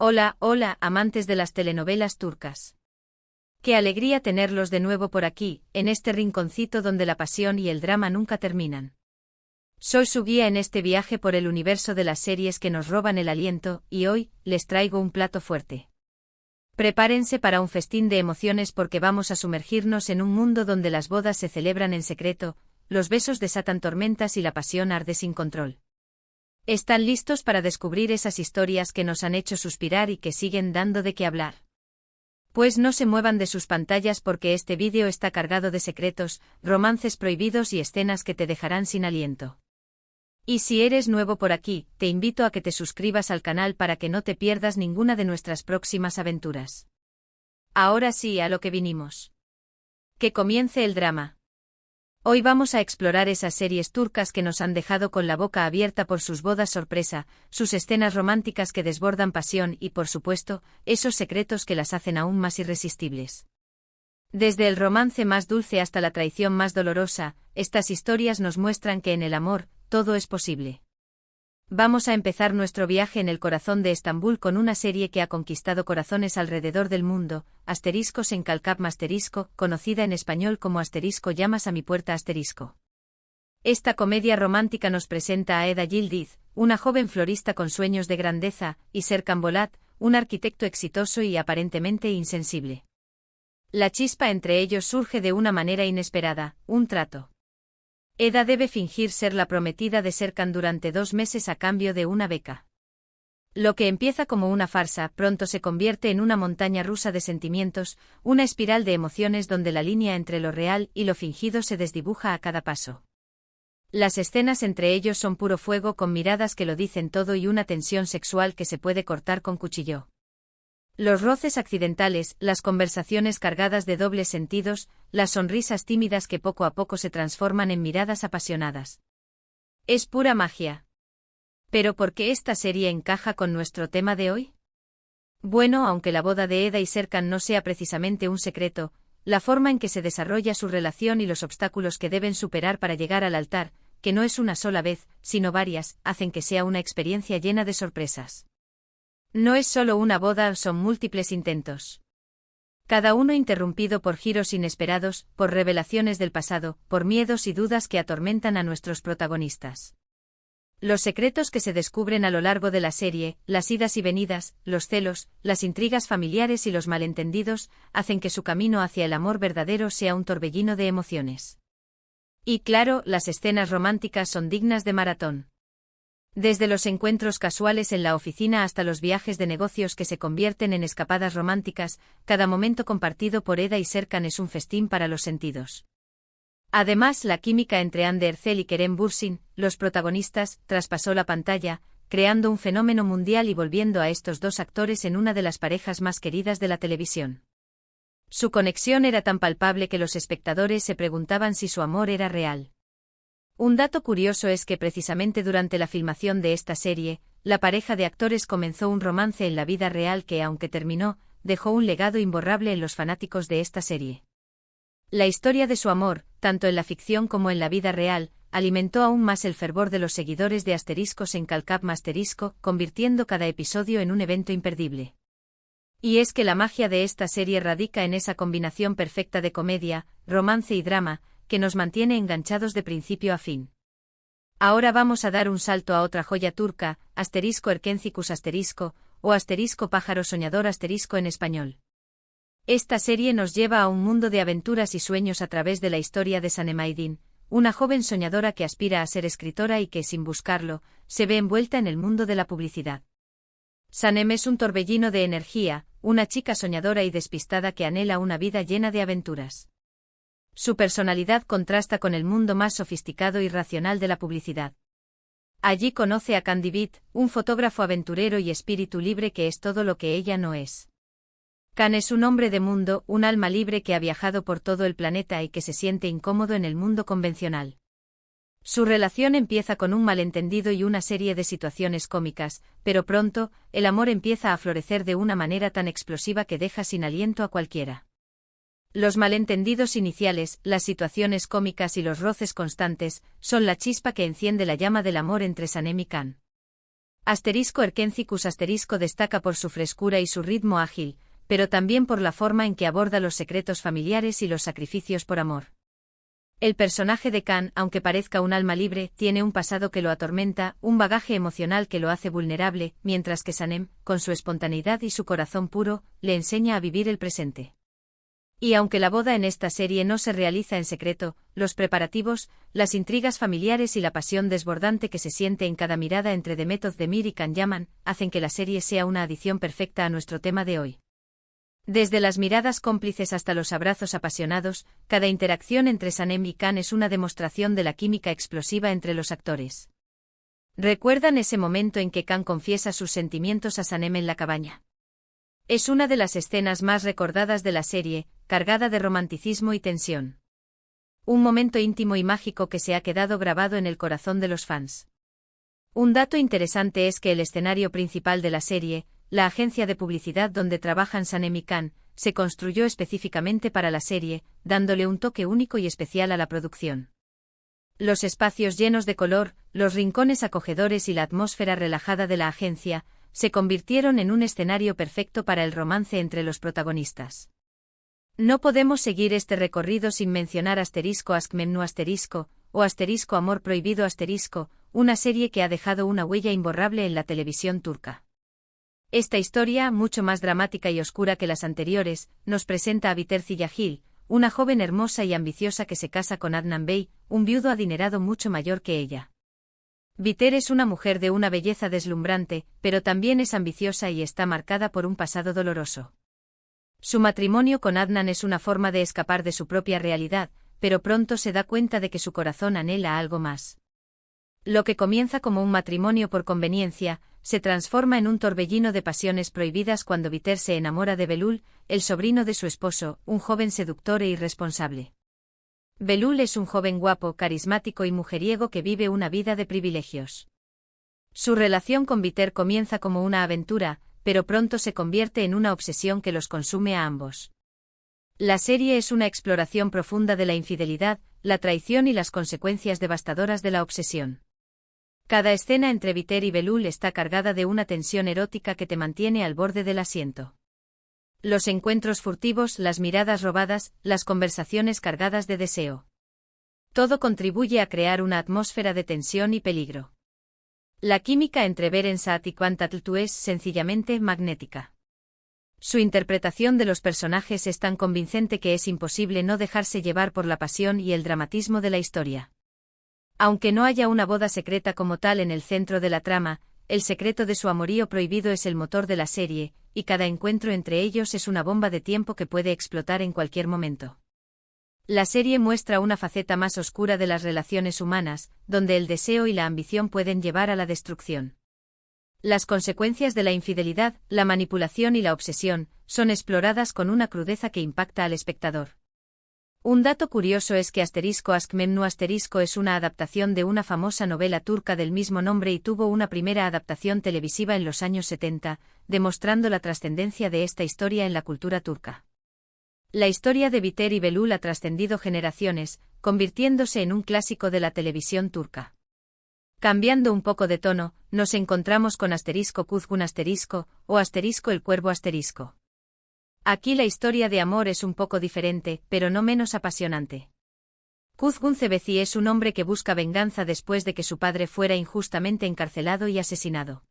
Hola, hola, amantes de las telenovelas turcas. Qué alegría tenerlos de nuevo por aquí, en este rinconcito donde la pasión y el drama nunca terminan. Soy su guía en este viaje por el universo de las series que nos roban el aliento, y hoy, les traigo un plato fuerte. Prepárense para un festín de emociones porque vamos a sumergirnos en un mundo donde las bodas se celebran en secreto, los besos desatan tormentas y la pasión arde sin control. ¿Están listos para descubrir esas historias que nos han hecho suspirar y que siguen dando de qué hablar? Pues no se muevan de sus pantallas porque este vídeo está cargado de secretos, romances prohibidos y escenas que te dejarán sin aliento. Y si eres nuevo por aquí, te invito a que te suscribas al canal para que no te pierdas ninguna de nuestras próximas aventuras. Ahora sí, a lo que vinimos. Que comience el drama. Hoy vamos a explorar esas series turcas que nos han dejado con la boca abierta por sus bodas sorpresa, sus escenas románticas que desbordan pasión y, por supuesto, esos secretos que las hacen aún más irresistibles. Desde el romance más dulce hasta la traición más dolorosa, estas historias nos muestran que en el amor, todo es posible. Vamos a empezar nuestro viaje en el corazón de Estambul con una serie que ha conquistado corazones alrededor del mundo, *en Kalkap *, conocida en español como *llamas a mi puerta *. Esta comedia romántica nos presenta a Eda Yildiz, una joven florista con sueños de grandeza, y Serkan Bolat, un arquitecto exitoso y aparentemente insensible. La chispa entre ellos surge de una manera inesperada, un trato. Eda debe fingir ser la prometida de Serkan durante 2 meses a cambio de una beca. Lo que empieza como una farsa, pronto se convierte en una montaña rusa de sentimientos, una espiral de emociones donde la línea entre lo real y lo fingido se desdibuja a cada paso. Las escenas entre ellos son puro fuego con miradas que lo dicen todo y una tensión sexual que se puede cortar con cuchillo. Los roces accidentales, las conversaciones cargadas de dobles sentidos, las sonrisas tímidas que poco a poco se transforman en miradas apasionadas. Es pura magia. ¿Pero por qué esta serie encaja con nuestro tema de hoy? Bueno, aunque la boda de Eda y Serkan no sea precisamente un secreto, la forma en que se desarrolla su relación y los obstáculos que deben superar para llegar al altar, que no es una sola vez, sino varias, hacen que sea una experiencia llena de sorpresas. No es solo una boda, son múltiples intentos. Cada uno interrumpido por giros inesperados, por revelaciones del pasado, por miedos y dudas que atormentan a nuestros protagonistas. Los secretos que se descubren a lo largo de la serie, las idas y venidas, los celos, las intrigas familiares y los malentendidos, hacen que su camino hacia el amor verdadero sea un torbellino de emociones. Y claro, las escenas románticas son dignas de maratón. Desde los encuentros casuales en la oficina hasta los viajes de negocios que se convierten en escapadas románticas, cada momento compartido por Eda y Serkan es un festín para los sentidos. Además, la química entre Hande Erçel y Kerem Bürsin, los protagonistas, traspasó la pantalla, creando un fenómeno mundial y volviendo a estos dos actores en una de las parejas más queridas de la televisión. Su conexión era tan palpable que los espectadores se preguntaban si su amor era real. Un dato curioso es que precisamente durante la filmación de esta serie, la pareja de actores comenzó un romance en la vida real que, aunque terminó, dejó un legado imborrable en los fanáticos de esta serie. La historia de su amor, tanto en la ficción como en la vida real, alimentó aún más el fervor de los seguidores de *en Kalkap *, convirtiendo cada episodio en un evento imperdible. Y es que la magia de esta serie radica en esa combinación perfecta de comedia, romance y drama, que nos mantiene enganchados de principio a fin. Ahora vamos a dar un salto a otra joya turca, *Erkencicus o pájaro soñador en español. Esta serie nos lleva a un mundo de aventuras y sueños a través de la historia de Sanem Aydin, una joven soñadora que aspira a ser escritora y que, sin buscarlo, se ve envuelta en el mundo de la publicidad. Sanem es un torbellino de energía, una chica soñadora y despistada que anhela una vida llena de aventuras. Su personalidad contrasta con el mundo más sofisticado y racional de la publicidad. Allí conoce a Candy Beat, un fotógrafo aventurero y espíritu libre que es todo lo que ella no es. Can es un hombre de mundo, un alma libre que ha viajado por todo el planeta y que se siente incómodo en el mundo convencional. Su relación empieza con un malentendido y una serie de situaciones cómicas, pero pronto, el amor empieza a florecer de una manera tan explosiva que deja sin aliento a cualquiera. Los malentendidos iniciales, las situaciones cómicas y los roces constantes, son la chispa que enciende la llama del amor entre Sanem y Can. Erkencicus destaca por su frescura y su ritmo ágil, pero también por la forma en que aborda los secretos familiares y los sacrificios por amor. El personaje de Khan, aunque parezca un alma libre, tiene un pasado que lo atormenta, un bagaje emocional que lo hace vulnerable, mientras que Sanem, con su espontaneidad y su corazón puro, le enseña a vivir el presente. Y aunque la boda en esta serie no se realiza en secreto, los preparativos, las intrigas familiares y la pasión desbordante que se siente en cada mirada entre Demet Özdemir y Can Yaman, hacen que la serie sea una adición perfecta a nuestro tema de hoy. Desde las miradas cómplices hasta los abrazos apasionados, cada interacción entre Sanem y Khan es una demostración de la química explosiva entre los actores. ¿Recuerdan ese momento en que Khan confiesa sus sentimientos a Sanem en la cabaña? Es una de las escenas más recordadas de la serie, cargada de romanticismo y tensión. Un momento íntimo y mágico que se ha quedado grabado en el corazón de los fans. Un dato interesante es que el escenario principal de la serie, la agencia de publicidad donde trabajan Sanem y Khan, se construyó específicamente para la serie, dándole un toque único y especial a la producción. Los espacios llenos de color, los rincones acogedores y la atmósfera relajada de la agencia, se convirtieron en un escenario perfecto para el romance entre los protagonistas. No podemos seguir este recorrido sin mencionar *Askmemnu*, o *Amor prohibido*, una serie que ha dejado una huella imborrable en la televisión turca. Esta historia, mucho más dramática y oscura que las anteriores, nos presenta a Biter Ziyagil, una joven hermosa y ambiciosa que se casa con Adnan Bey, un viudo adinerado mucho mayor que ella. Biter es una mujer de una belleza deslumbrante, pero también es ambiciosa y está marcada por un pasado doloroso. Su matrimonio con Adnan es una forma de escapar de su propia realidad, pero pronto se da cuenta de que su corazón anhela algo más. Lo que comienza como un matrimonio por conveniencia, se transforma en un torbellino de pasiones prohibidas cuando Biter se enamora de Belul, el sobrino de su esposo, un joven seductor e irresponsable. Belul es un joven guapo, carismático y mujeriego que vive una vida de privilegios. Su relación con Biter comienza como una aventura, pero pronto se convierte en una obsesión que los consume a ambos. La serie es una exploración profunda de la infidelidad, la traición y las consecuencias devastadoras de la obsesión. Cada escena entre Biter y Belul está cargada de una tensión erótica que te mantiene al borde del asiento. Los encuentros furtivos, las miradas robadas, las conversaciones cargadas de deseo. Todo contribuye a crear una atmósfera de tensión y peligro. La química entre Behrenstat y Kvantatltu es sencillamente magnética. Su interpretación de los personajes es tan convincente que es imposible no dejarse llevar por la pasión y el dramatismo de la historia. Aunque no haya una boda secreta como tal en el centro de la trama, el secreto de su amorío prohibido es el motor de la serie, y cada encuentro entre ellos es una bomba de tiempo que puede explotar en cualquier momento. La serie muestra una faceta más oscura de las relaciones humanas, donde el deseo y la ambición pueden llevar a la destrucción. Las consecuencias de la infidelidad, la manipulación y la obsesión, son exploradas con una crudeza que impacta al espectador. Un dato curioso es que *Askmemnu* es una adaptación de una famosa novela turca del mismo nombre y tuvo una primera adaptación televisiva en los años 70, demostrando la trascendencia de esta historia en la cultura turca. La historia de Biter y Belul ha trascendido generaciones, convirtiéndose en un clásico de la televisión turca. Cambiando un poco de tono, nos encontramos con *Kuzgun*, o *El cuervo*. Aquí la historia de amor es un poco diferente, pero no menos apasionante. Kuzgun Cebeci es un hombre que busca venganza después de que su padre fuera injustamente encarcelado y asesinado.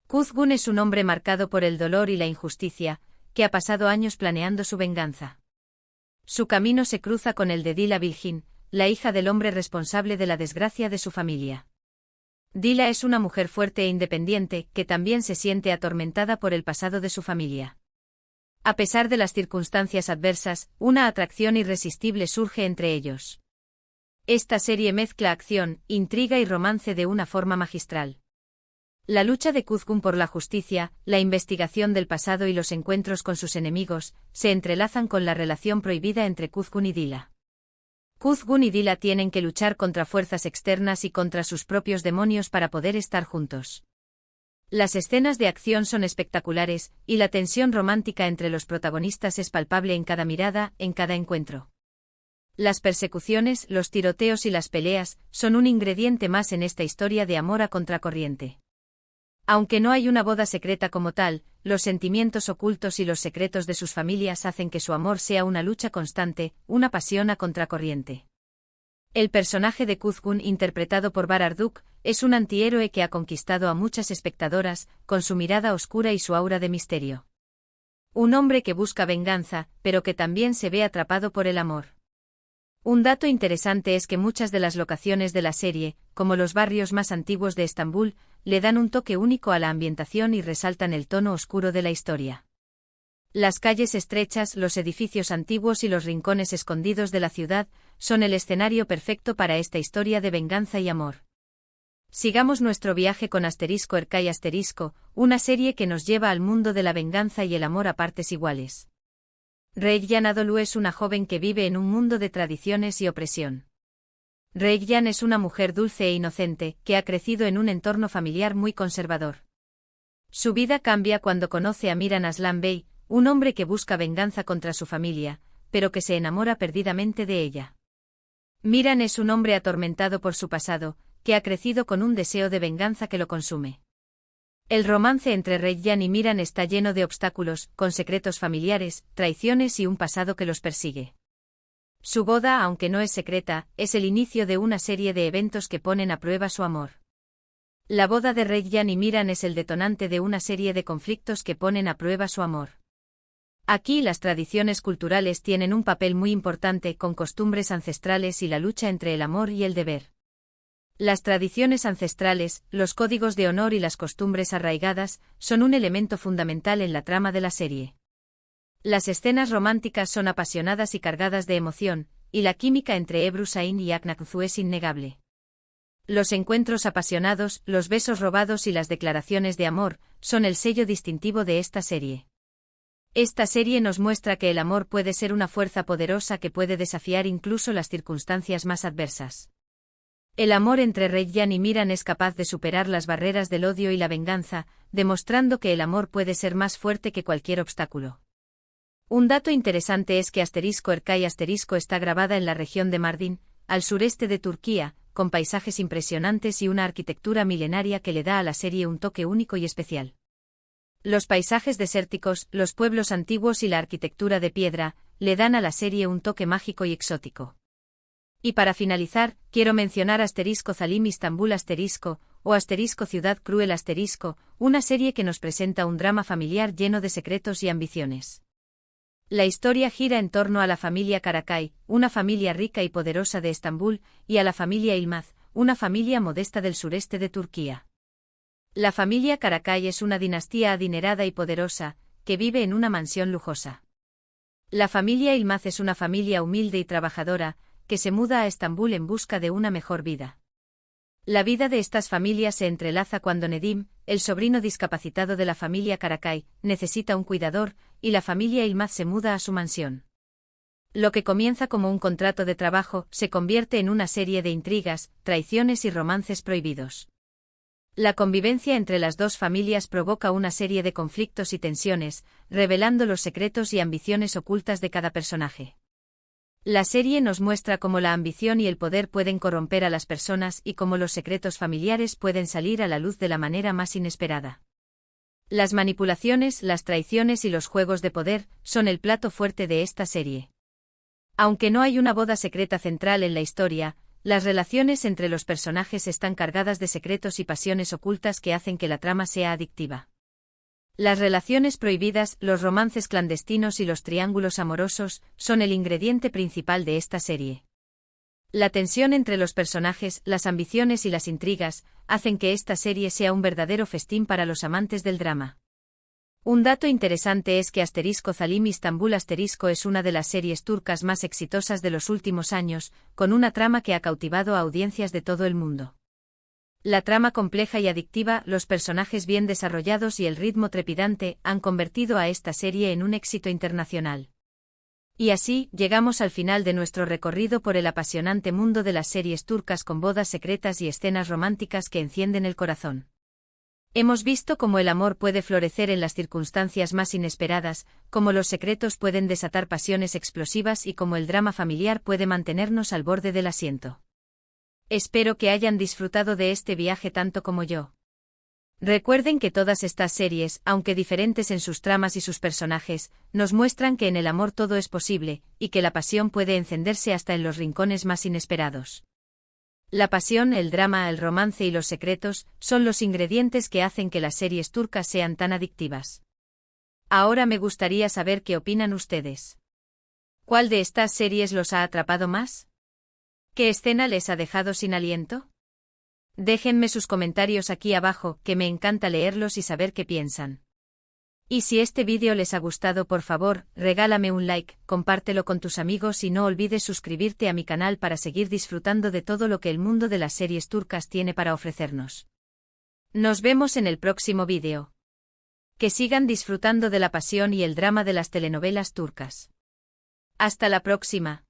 Kuzgun es un hombre marcado por el dolor y la injusticia, que ha pasado años planeando su venganza. Su camino se cruza con el de Dila Bilgin, la hija del hombre responsable de la desgracia de su familia. Dila es una mujer fuerte e independiente, que también se siente atormentada por el pasado de su familia. A pesar de las circunstancias adversas, una atracción irresistible surge entre ellos. Esta serie mezcla acción, intriga y romance de una forma magistral. La lucha de Kuzgun por la justicia, la investigación del pasado y los encuentros con sus enemigos, se entrelazan con la relación prohibida entre Kuzgun y Dila. Kuzgun y Dila tienen que luchar contra fuerzas externas y contra sus propios demonios para poder estar juntos. Las escenas de acción son espectaculares, y la tensión romántica entre los protagonistas es palpable en cada mirada, en cada encuentro. Las persecuciones, los tiroteos y las peleas son un ingrediente más en esta historia de amor a contracorriente. Aunque no hay una boda secreta como tal, los sentimientos ocultos y los secretos de sus familias hacen que su amor sea una lucha constante, una pasión a contracorriente. El personaje de Kuzgun, interpretado por Bararduk, es un antihéroe que ha conquistado a muchas espectadoras, con su mirada oscura y su aura de misterio. Un hombre que busca venganza, pero que también se ve atrapado por el amor. Un dato interesante es que muchas de las locaciones de la serie, como los barrios más antiguos de Estambul, le dan un toque único a la ambientación y resaltan el tono oscuro de la historia. Las calles estrechas, los edificios antiguos y los rincones escondidos de la ciudad son el escenario perfecto para esta historia de venganza y amor. Sigamos nuestro viaje con Erkai *, una serie que nos lleva al mundo de la venganza y el amor a partes iguales. Reyyan Adolu es una joven que vive en un mundo de tradiciones y opresión. Reyyan es una mujer dulce e inocente, que ha crecido en un entorno familiar muy conservador. Su vida cambia cuando conoce a Miran Aslan Bey, un hombre que busca venganza contra su familia, pero que se enamora perdidamente de ella. Miran es un hombre atormentado por su pasado, que ha crecido con un deseo de venganza que lo consume. El romance entre Reyyan y Miran está lleno de obstáculos, con secretos familiares, traiciones y un pasado que los persigue. Su boda, aunque no es secreta, es el inicio de una serie de eventos que ponen a prueba su amor. La boda de Reyyan y Miran es el detonante de una serie de conflictos que ponen a prueba su amor. Aquí las tradiciones culturales tienen un papel muy importante, con costumbres ancestrales y la lucha entre el amor y el deber. Las tradiciones ancestrales, los códigos de honor y las costumbres arraigadas, son un elemento fundamental en la trama de la serie. Las escenas románticas son apasionadas y cargadas de emoción, y la química entre Ebru Sain y Aknakzu es innegable. Los encuentros apasionados, los besos robados y las declaraciones de amor, son el sello distintivo de esta serie. Esta serie nos muestra que el amor puede ser una fuerza poderosa que puede desafiar incluso las circunstancias más adversas. El amor entre Reyyan y Miran es capaz de superar las barreras del odio y la venganza, demostrando que el amor puede ser más fuerte que cualquier obstáculo. Un dato interesante es que Erkai * está grabada en la región de Mardin, al sureste de Turquía, con paisajes impresionantes y una arquitectura milenaria que le da a la serie un toque único y especial. Los paisajes desérticos, los pueblos antiguos y la arquitectura de piedra, le dan a la serie un toque mágico y exótico. Y para finalizar, quiero mencionar Zalim Istanbul o Ciudad Cruel una serie que nos presenta un drama familiar lleno de secretos y ambiciones. La historia gira en torno a la familia Karakay, una familia rica y poderosa de Estambul, y a la familia Ilmaz, una familia modesta del sureste de Turquía. La familia Karakay es una dinastía adinerada y poderosa, que vive en una mansión lujosa. La familia Ilmaz es una familia humilde y trabajadora, que se muda a Estambul en busca de una mejor vida. La vida de estas familias se entrelaza cuando Nedim, el sobrino discapacitado de la familia Karakay, necesita un cuidador, y la familia Ilmaz se muda a su mansión. Lo que comienza como un contrato de trabajo se convierte en una serie de intrigas, traiciones y romances prohibidos. La convivencia entre las dos familias provoca una serie de conflictos y tensiones, revelando los secretos y ambiciones ocultas de cada personaje. La serie nos muestra cómo la ambición y el poder pueden corromper a las personas y cómo los secretos familiares pueden salir a la luz de la manera más inesperada. Las manipulaciones, las traiciones y los juegos de poder son el plato fuerte de esta serie. Aunque no hay una boda secreta central en la historia, las relaciones entre los personajes están cargadas de secretos y pasiones ocultas que hacen que la trama sea adictiva. Las relaciones prohibidas, los romances clandestinos y los triángulos amorosos son el ingrediente principal de esta serie. La tensión entre los personajes, las ambiciones y las intrigas hacen que esta serie sea un verdadero festín para los amantes del drama. Un dato interesante es que Zalim Istanbul es una de las series turcas más exitosas de los últimos años, con una trama que ha cautivado a audiencias de todo el mundo. La trama compleja y adictiva, los personajes bien desarrollados y el ritmo trepidante han convertido a esta serie en un éxito internacional. Y así, llegamos al final de nuestro recorrido por el apasionante mundo de las series turcas con bodas secretas y escenas románticas que encienden el corazón. Hemos visto cómo el amor puede florecer en las circunstancias más inesperadas, cómo los secretos pueden desatar pasiones explosivas y cómo el drama familiar puede mantenernos al borde del asiento. Espero que hayan disfrutado de este viaje tanto como yo. Recuerden que todas estas series, aunque diferentes en sus tramas y sus personajes, nos muestran que en el amor todo es posible, y que la pasión puede encenderse hasta en los rincones más inesperados. La pasión, el drama, el romance y los secretos son los ingredientes que hacen que las series turcas sean tan adictivas. Ahora me gustaría saber qué opinan ustedes. ¿Cuál de estas series los ha atrapado más? ¿Qué escena les ha dejado sin aliento? Déjenme sus comentarios aquí abajo, que me encanta leerlos y saber qué piensan. Y si este vídeo les ha gustado, por favor, regálame un like, compártelo con tus amigos y no olvides suscribirte a mi canal para seguir disfrutando de todo lo que el mundo de las series turcas tiene para ofrecernos. Nos vemos en el próximo vídeo. Que sigan disfrutando de la pasión y el drama de las telenovelas turcas. Hasta la próxima.